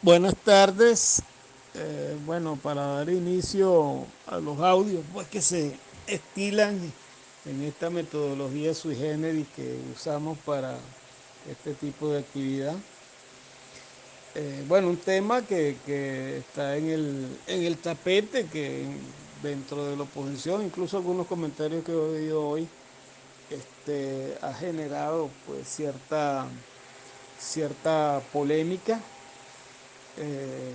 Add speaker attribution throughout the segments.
Speaker 1: Buenas tardes. Bueno, para dar inicio a los audios pues, que se estilan en esta metodología sui generis que usamos para este tipo de actividad. Bueno, un tema que está en el tapete, que dentro de la oposición, incluso algunos comentarios que he oído hoy, ha generado pues cierta polémica. Eh,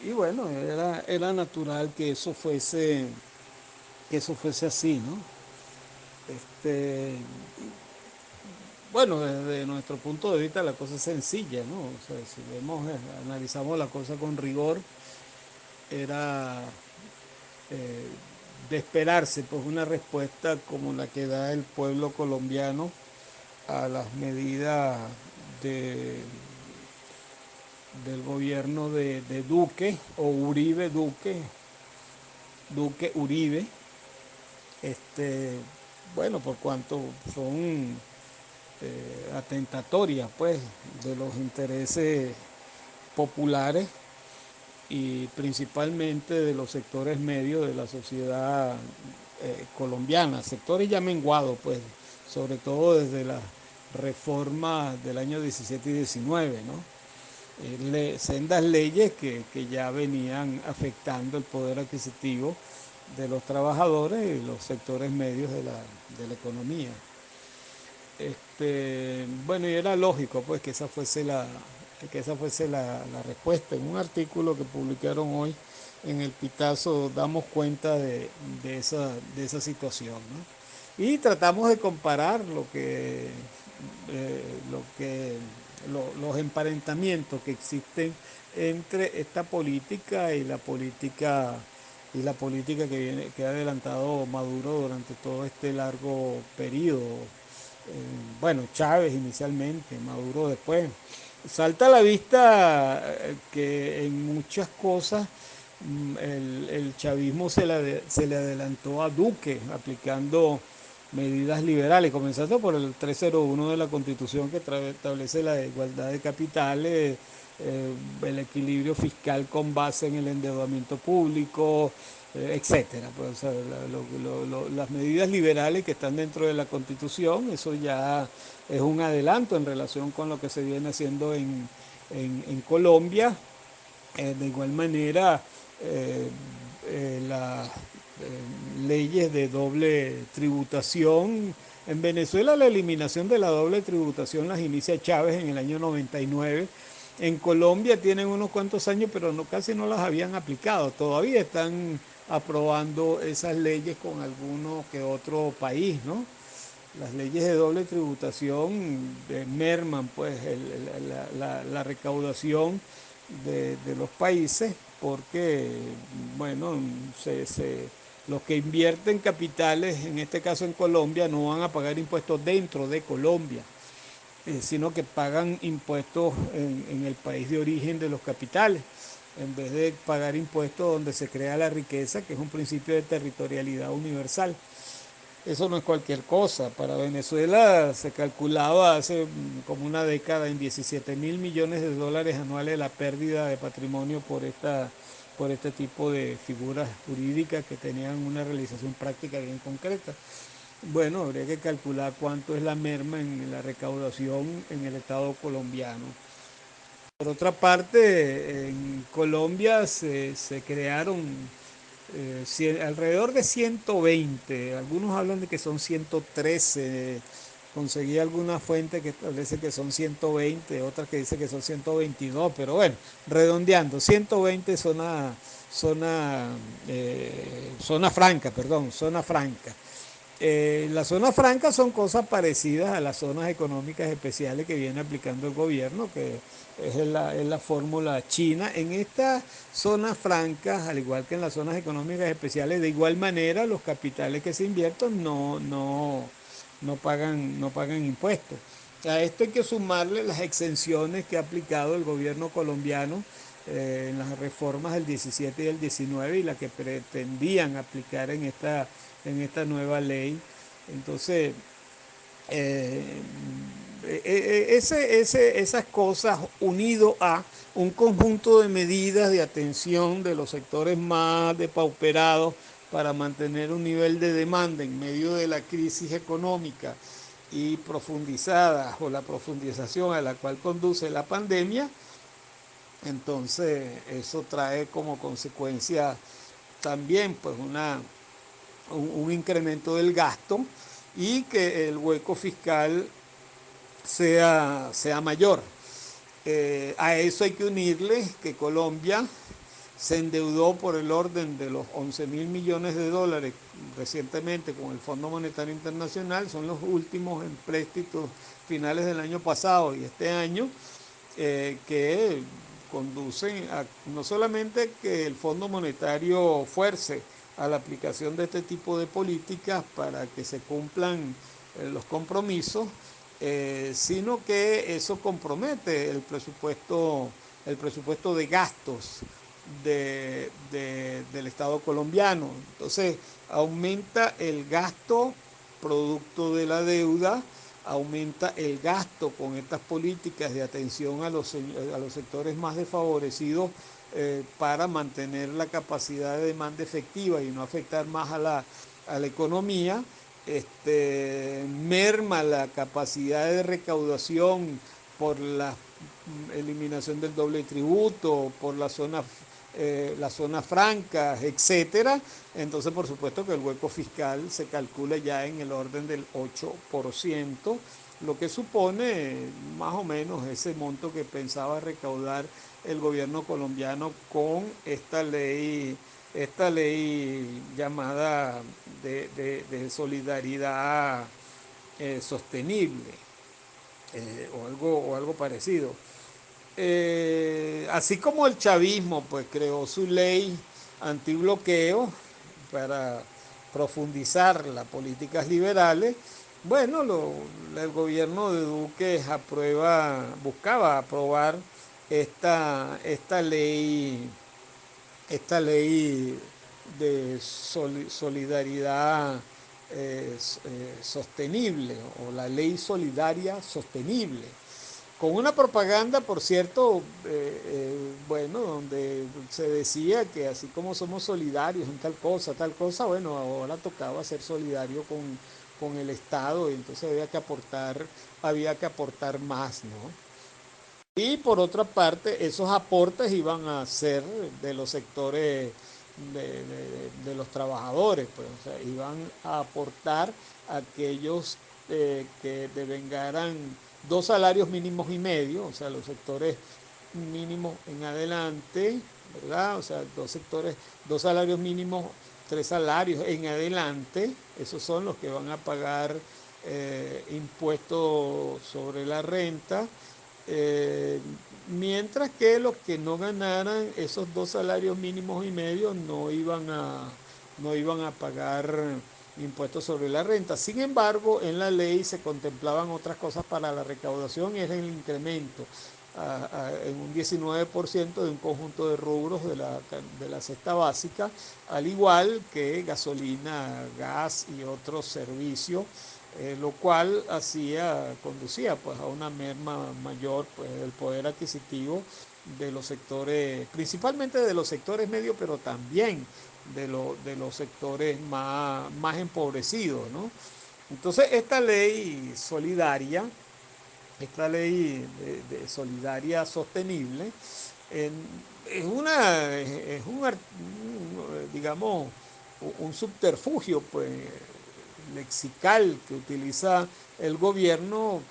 Speaker 1: y bueno, era natural que eso fuese así, ¿no? Este, bueno, desde nuestro punto de vista la cosa es sencilla, ¿no? O sea, si analizamos la cosa con rigor, era eh, de esperarse pues una respuesta como la que da el pueblo colombiano a las medidas de, del gobierno de Duque o Uribe Duque Uribe, este, bueno, por cuanto son atentatorias, pues, de los intereses populares y principalmente de los sectores medios de la sociedad colombiana, sectores ya menguados, pues, sobre todo desde las reformas del año 17 y 19, ¿no? Sendas leyes que ya venían afectando el poder adquisitivo de los trabajadores y los sectores medios de la economía. Bueno, y era lógico pues que esa fuese la respuesta. En un artículo que publicaron hoy en el Pitazo damos cuenta de esa situación, ¿no? Y tratamos de comparar los emparentamientos que existen entre esta política y la política que ha adelantado Maduro durante todo este largo periodo. Bueno, Chávez inicialmente, Maduro después. Salta a la vista que en muchas cosas el chavismo se le adelantó a Duque aplicando medidas liberales, comenzando por el 301 de la Constitución que establece la igualdad de capitales, el equilibrio fiscal con base en el endeudamiento público, etcétera. Pues, o sea, las medidas liberales que están dentro de la Constitución, eso ya es un adelanto en relación con lo que se viene haciendo en Colombia. De igual manera, eh, las leyes de doble tributación. En Venezuela la eliminación de la doble tributación las inicia Chávez en el año 99. En Colombia tienen unos cuantos años, pero casi no las habían aplicado. Todavía están aprobando esas leyes con alguno que otro país, ¿no? Las leyes de doble tributación merman pues la recaudación de los países porque, bueno, los que invierten capitales, en este caso en Colombia, no van a pagar impuestos dentro de Colombia, sino que pagan impuestos en el país de origen de los capitales, en vez de pagar impuestos donde se crea la riqueza, que es un principio de territorialidad universal. Eso no es cualquier cosa. Para Venezuela se calculaba hace como una década en 17.000 millones de dólares anuales la pérdida de patrimonio por este tipo de figuras jurídicas que tenían una realización práctica bien concreta. Bueno, habría que calcular cuánto es la merma en la recaudación en el Estado colombiano. Por otra parte, en Colombia se crearon alrededor de 120, algunos hablan de que son 113, conseguí alguna fuente que establece que son 120, otras que dice que son 122, pero bueno, redondeando, 120 zona franca, perdón, zona franca. Las zonas francas son cosas parecidas a las zonas económicas especiales que viene aplicando el gobierno, que es la fórmula china. En estas zonas francas, al igual que en las zonas económicas especiales, de igual manera los capitales que se invierten no pagan impuestos. A esto hay que sumarle las exenciones que ha aplicado el gobierno colombiano en las reformas del 17 y del 19 y la que pretendían aplicar en esta nueva ley. Entonces, eh, Esas cosas unido a un conjunto de medidas de atención de los sectores más depauperados para mantener un nivel de demanda en medio de la crisis económica y profundizada o la profundización a la cual conduce la pandemia, entonces eso trae como consecuencia también pues un incremento del gasto y que el hueco fiscal sea mayor. A eso hay que unirle que Colombia se endeudó por el orden de los 11.000 millones de dólares recientemente con el Fondo Monetario Internacional, son los últimos empréstitos finales del año pasado y este año, que conducen a no solamente que el Fondo Monetario fuerce a la aplicación de este tipo de políticas para que se cumplan los compromisos, sino que eso compromete el presupuesto de gastos del Estado colombiano. Entonces, aumenta el gasto producto de la deuda, aumenta el gasto con estas políticas de atención a los sectores más desfavorecidos, para mantener la capacidad de demanda efectiva y no afectar más a la economía. Merma la capacidad de recaudación por la eliminación del doble tributo, por las zonas francas, etcétera. Entonces, por supuesto que el hueco fiscal se calcula ya en el orden del 8%, lo que supone más o menos ese monto que pensaba recaudar el gobierno colombiano con esta ley llamada de solidaridad sostenible, o algo parecido. Así como el chavismo pues creó su ley antibloqueo para profundizar las políticas liberales, bueno, el gobierno de Duque buscaba aprobar esta ley de solidaridad sostenible, o la ley solidaria sostenible, con una propaganda, por cierto, bueno, donde se decía que así como somos solidarios en tal cosa, bueno, ahora tocaba ser solidario con el Estado, y entonces había que aportar más, ¿no? Y por otra parte, esos aportes iban a ser de los sectores de los trabajadores, pues, o sea, iban a aportar a aquellos que devengaran 2 salarios mínimos y medio, o sea, los sectores mínimos en adelante, ¿verdad? O sea, 2 salarios mínimos, 3 salarios en adelante, esos son los que van a pagar impuestos sobre la renta, eh, mientras que los que no ganaran esos 2 salarios mínimos y medio no iban a pagar impuestos sobre la renta. Sin embargo, en la ley se contemplaban otras cosas para la recaudación, y es el incremento en un 19% de un conjunto de rubros de la cesta básica, al igual que gasolina, gas y otros servicios, lo cual conducía pues a una merma mayor pues, del poder adquisitivo de los sectores, principalmente de los sectores medios, pero también de los sectores más empobrecidos, ¿no? Entonces, esta ley de solidaria sostenible, eh, digamos, un subterfugio pues, lexical que utiliza el gobierno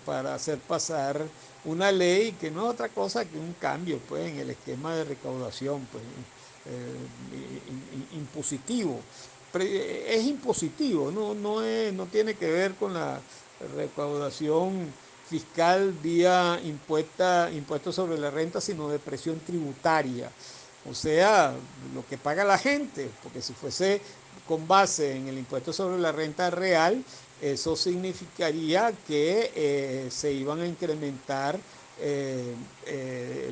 Speaker 1: para hacer pasar una ley que no es otra cosa que un cambio pues, en el esquema de recaudación pues, impositivo. Es impositivo, no tiene que ver con la recaudación fiscal vía impuesto sobre la renta, sino de presión tributaria. O sea, lo que paga la gente, porque si fuese con base en el impuesto sobre la renta real, eso significaría que se iban a incrementar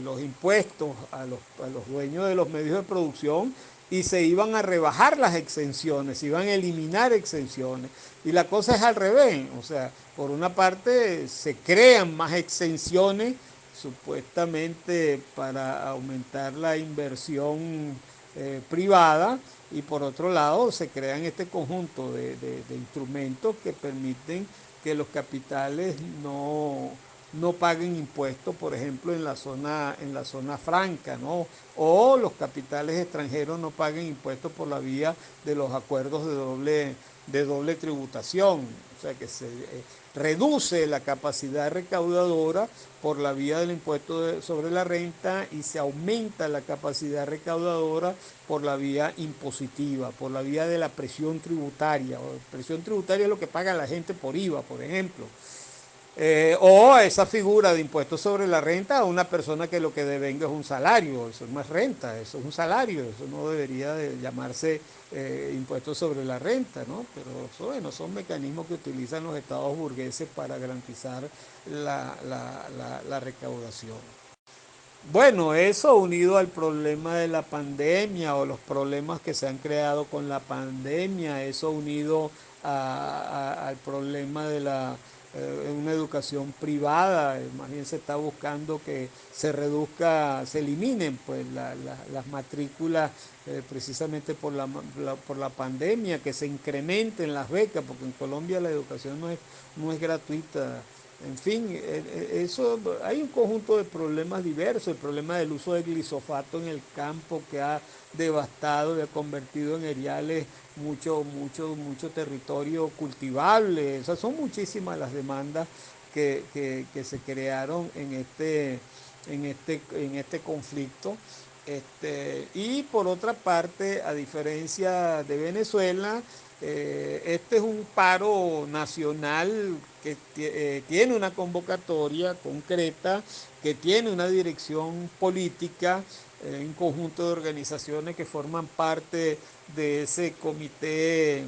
Speaker 1: los impuestos a los dueños de los medios de producción, y se iban a rebajar las exenciones, se iban a eliminar exenciones. Y la cosa es al revés, o sea, por una parte se crean más exenciones supuestamente para aumentar la inversión privada, y por otro lado se crean este conjunto de instrumentos que permiten que los capitales no paguen impuestos, por ejemplo, en la zona franca, ¿no? O los capitales extranjeros no paguen impuestos por la vía de los acuerdos de doble tributación. O sea, que se reduce la capacidad recaudadora por la vía del impuesto sobre la renta y se aumenta la capacidad recaudadora por la vía impositiva, por la vía de la presión tributaria. Presión tributaria es lo que paga la gente por IVA, por ejemplo. O esa figura de impuesto sobre la renta a una persona que lo que devenga es un salario, eso no es renta, eso es un salario, eso no debería de llamarse impuesto sobre la renta, ¿no? Pero eso, bueno, son mecanismos que utilizan los estados burgueses para garantizar la recaudación. Bueno, eso unido al problema de la pandemia o los problemas que se han creado con la pandemia, eso unido al problema de una educación privada, más bien se está buscando que se reduzca, se eliminen pues las matrículas precisamente por la pandemia, que se incrementen las becas, porque en Colombia la educación no es gratuita. En fin, eso, hay un conjunto de problemas diversos, el problema del uso de glisofato en el campo que ha devastado y ha convertido en eriales mucho territorio cultivable. Esas son muchísimas las demandas que se crearon en este conflicto. Y por otra parte, a diferencia de Venezuela, este es un paro nacional que tiene una convocatoria concreta, que tiene una dirección política, un conjunto de organizaciones que forman parte de ese comité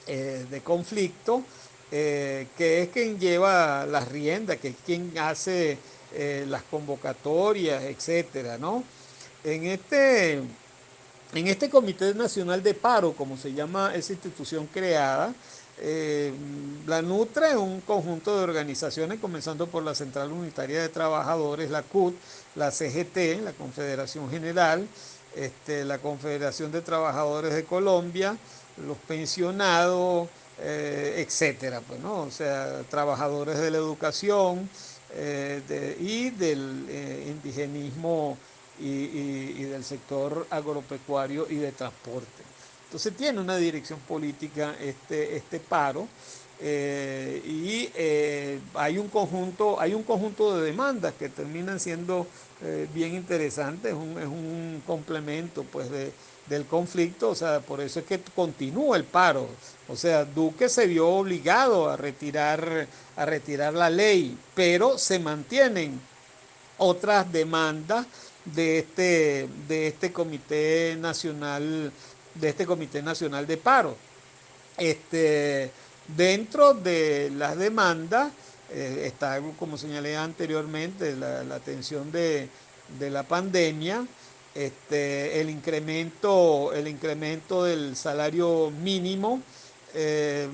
Speaker 1: de conflicto, que es quien lleva las riendas, que es quien hace las convocatorias, etcétera, ¿no? En este, en este Comité Nacional de Paro, como se llama esa institución creada, la nutre un conjunto de organizaciones, comenzando por la Central Unitaria de Trabajadores, la CUT, la CGT, la Confederación General, la Confederación de Trabajadores de Colombia, los pensionados, etcétera, pues, ¿no? O sea, trabajadores de la educación y del indigenismo y del sector agropecuario y de transporte. Entonces tiene una dirección política este paro, hay un conjunto de demandas que terminan siendo bien interesantes, es un complemento pues del conflicto, o sea, por eso es que continúa el paro. O sea, Duque se vio obligado a retirar la ley, pero se mantienen otras demandas de este Comité Nacional de Paro. Este, Dentro de las demandas está, como señalé anteriormente, la atención de la pandemia, el incremento del salario mínimo. eh,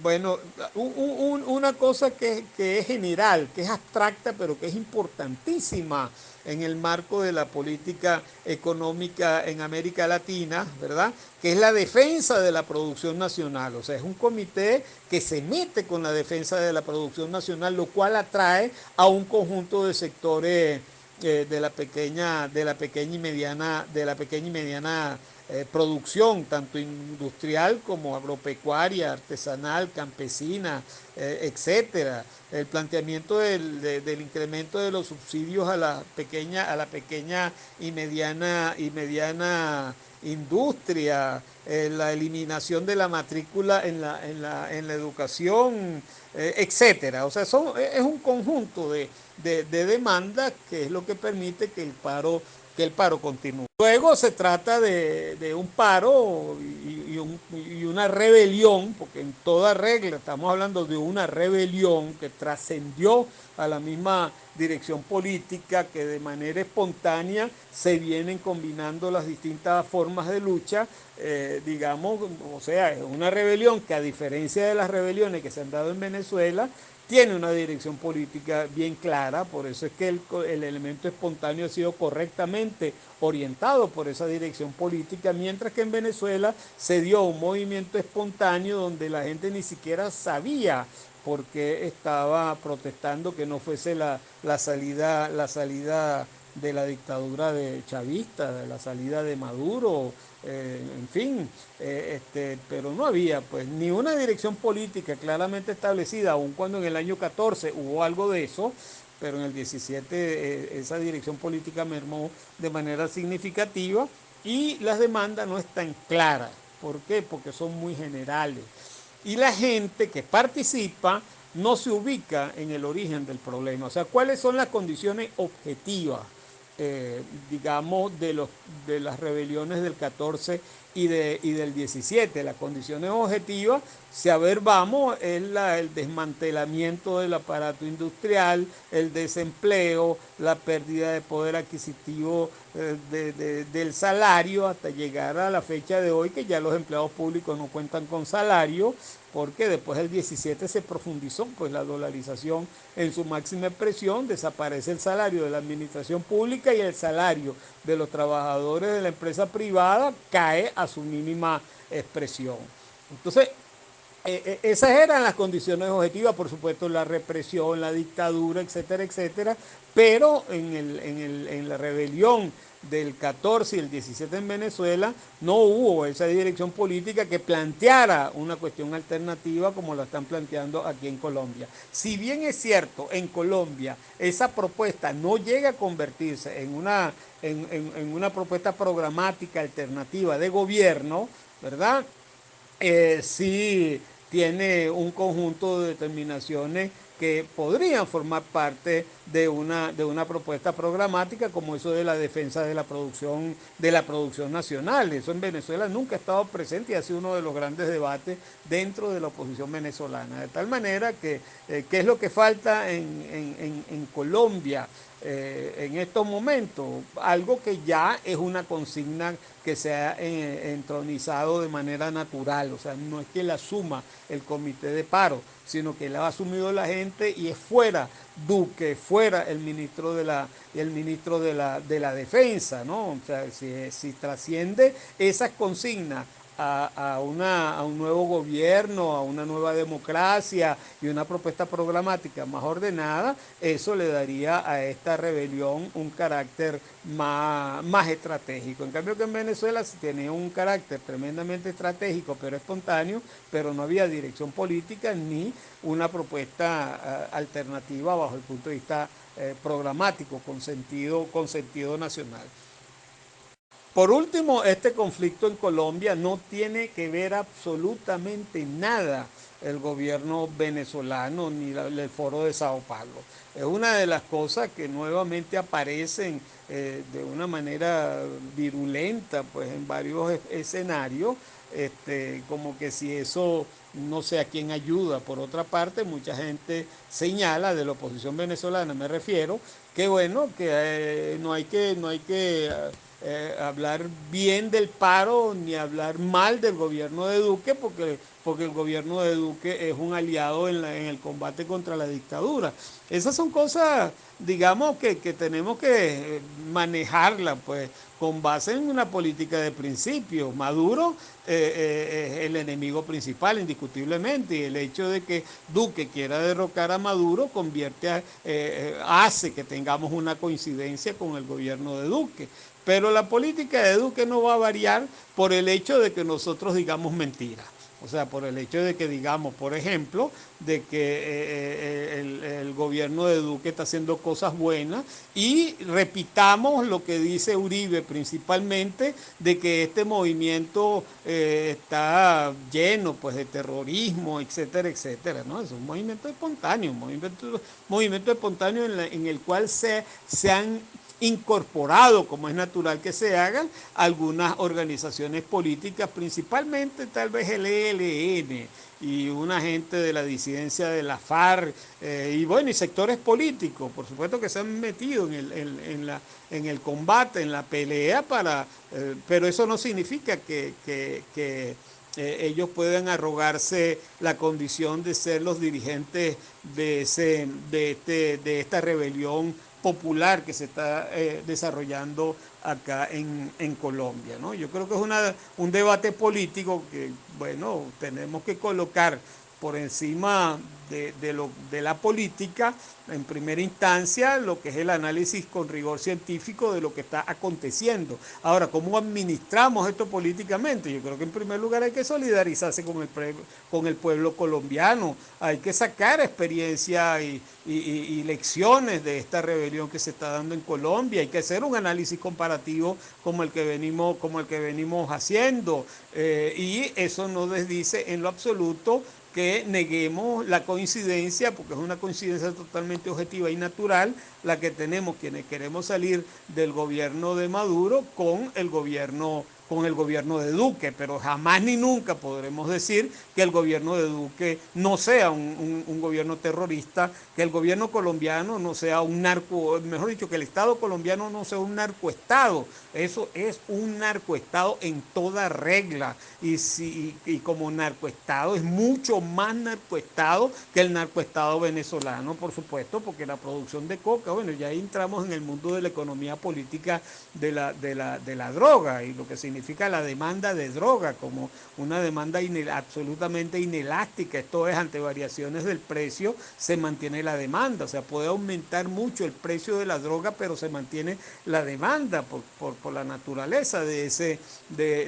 Speaker 1: bueno, una cosa que es general, que es abstracta, pero que es importantísima en el marco de la política económica en América Latina, ¿verdad? Que es la defensa de la producción nacional. O sea, es un comité que se mete con la defensa de la producción nacional, lo cual atrae a un conjunto de sectores de la pequeña y mediana producción, tanto industrial como agropecuaria, artesanal, campesina, etcétera. El planteamiento del incremento de los subsidios a la pequeña y mediana industria, la eliminación de la matrícula en la educación, etcétera. O sea, es un conjunto de demandas que es lo que permite que el paro continúe. Luego se trata de un paro y una rebelión, porque en toda regla estamos hablando de una rebelión que trascendió a la misma dirección política, que de manera espontánea se vienen combinando las distintas formas de lucha, digamos, o sea, es una rebelión que, a diferencia de las rebeliones que se han dado en Venezuela, tiene una dirección política bien clara. Por eso es que el elemento espontáneo ha sido correctamente orientado por esa dirección política, mientras que en Venezuela se dio un movimiento espontáneo donde la gente ni siquiera sabía por qué estaba protestando que no fuese la salida de la dictadura de chavista, de la salida de Maduro, en fin, pero no había pues ni una dirección política claramente establecida, aun cuando en el año 14 hubo algo de eso, pero en el 17 esa dirección política mermó de manera significativa y las demandas no están claras. ¿Por qué? Porque son muy generales. Y la gente que participa no se ubica en el origen del problema. O sea, ¿cuáles son las condiciones objetivas, digamos, de las rebeliones del 14 y del 17? Las condiciones objetivas, si a ver vamos, es el desmantelamiento del aparato industrial, el desempleo, la pérdida de poder adquisitivo del salario, hasta llegar a la fecha de hoy que ya los empleados públicos no cuentan con salario, porque después del 17 se profundizó pues la dolarización en su máxima expresión, desaparece el salario de la administración pública y el salario de los trabajadores de la empresa privada cae a su mínima expresión. Entonces, esas eran las condiciones objetivas, por supuesto, la represión, la dictadura, etcétera, etcétera, pero en la rebelión del 14 y el 17 en Venezuela no hubo esa dirección política que planteara una cuestión alternativa como la están planteando aquí en Colombia. Si bien es cierto, en Colombia esa propuesta no llega a convertirse en una propuesta programática alternativa de gobierno, ¿verdad? Sí tiene un conjunto de determinaciones que podrían formar parte de una propuesta programática, como eso de la defensa de la producción nacional. Eso en Venezuela nunca ha estado presente y ha sido uno de los grandes debates dentro de la oposición venezolana. De tal manera que, ¿qué es lo que falta en Colombia? En estos momentos, algo que ya es una consigna que se ha entronizado de manera natural, o sea, no es que la asuma el comité de paro, sino que la ha asumido la gente y es fuera Duque, fuera el ministro de la defensa, ¿no? O sea, si trasciende esas consignas a un nuevo gobierno, a una nueva democracia y una propuesta programática más ordenada, eso le daría a esta rebelión un carácter más estratégico. En cambio que en Venezuela se tenía un carácter tremendamente estratégico, pero espontáneo, pero no había dirección política ni una propuesta alternativa bajo el punto de vista programático, con sentido nacional. Por último, este conflicto en Colombia no tiene que ver absolutamente nada el gobierno venezolano ni el foro de Sao Paulo. Es una de las cosas que nuevamente aparecen de una manera virulenta pues, en varios escenarios, como que si eso no sé a quién ayuda. Por otra parte, mucha gente señala, de la oposición venezolana me refiero, que bueno, que no hay que hablar bien del paro ni hablar mal del gobierno de Duque, porque el gobierno de Duque es un aliado en el combate contra la dictadura. Esas son cosas, digamos, que tenemos que manejarlas, pues, con base en una política de principios. Maduro es el enemigo principal, indiscutiblemente, y el hecho de que Duque quiera derrocar a Maduro hace que tengamos una coincidencia con el gobierno de Duque. Pero la política de Duque no va a variar por el hecho de que nosotros digamos mentiras. O sea, por el hecho de que digamos, por ejemplo, de que el gobierno de Duque está haciendo cosas buenas y repitamos lo que dice Uribe principalmente, de que este movimiento está lleno pues de terrorismo, etcétera, etcétera, ¿no? Es un movimiento espontáneo, un movimiento espontáneo en el cual se han incorporado, como es natural que se hagan, algunas organizaciones políticas, principalmente tal vez el ELN y una gente de la disidencia de la FARC, y bueno, y sectores políticos, por supuesto que se han metido en el combate, en la pelea, pero eso no significa que ellos puedan arrogarse la condición de ser los dirigentes de esta rebelión popular que se está desarrollando acá en Colombia, ¿no? Yo creo que es un debate político que, bueno, tenemos que colocar por encima de la política, en primera instancia, lo que es el análisis con rigor científico de lo que está aconteciendo. Ahora, ¿cómo administramos esto políticamente? Yo creo que en primer lugar hay que solidarizarse con el pueblo colombiano, hay que sacar experiencia y lecciones de esta rebelión que se está dando en Colombia, hay que hacer un análisis comparativo como el que venimos haciendo, y eso no desdice en lo absoluto que neguemos la coincidencia, porque es una coincidencia totalmente objetiva y natural, la que tenemos quienes queremos salir del gobierno de Maduro con el gobierno de Duque, pero jamás ni nunca podremos decir que el gobierno de Duque no sea un gobierno terrorista, que el gobierno colombiano no sea un narco, mejor dicho, que el Estado colombiano no sea un narcoestado. Eso es un narcoestado en toda regla, y como narcoestado es mucho más narcoestado que el narcoestado venezolano, por supuesto, porque la producción de coca, bueno, ya entramos en el mundo de la economía política de la droga y lo que significa la demanda de droga como una demanda absolutamente inelástica. Esto es, ante variaciones del precio se mantiene la demanda, o sea, puede aumentar mucho el precio de la droga, pero se mantiene la demanda por la naturaleza de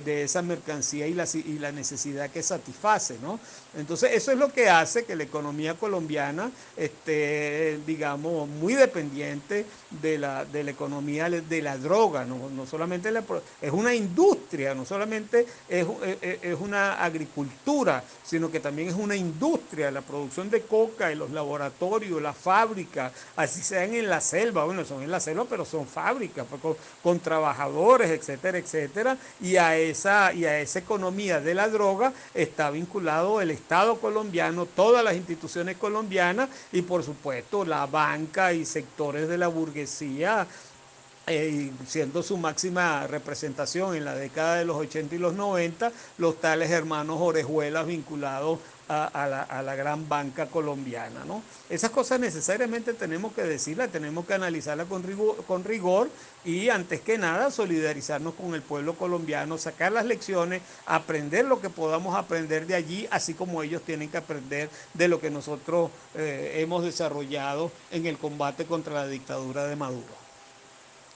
Speaker 1: esa mercancía y la necesidad que satisface, ¿no? Entonces eso es lo que hace que la economía colombiana esté, digamos, muy dependiente de la economía de la droga, no solamente es una industria, no solamente es una agricultura, sino que también es una industria, la producción de coca en los laboratorios, las fábricas, así sean en la selva, bueno, son en la selva, pero son fábricas pues, con trabajadores, etcétera, etcétera, y a esa economía de la droga está vinculado el Estado colombiano, todas las instituciones colombianas y por supuesto la banca y sectores de la burguesía, siendo su máxima representación en la década de los 80 y los 90, los tales hermanos Orejuelas vinculados a la gran banca colombiana, ¿no? Esas cosas necesariamente tenemos que decirlas, tenemos que analizarlas con rigor y antes que nada solidarizarnos con el pueblo colombiano, sacar las lecciones, aprender lo que podamos aprender de allí, así como ellos tienen que aprender de lo que nosotros hemos desarrollado en el combate contra la dictadura de Maduro.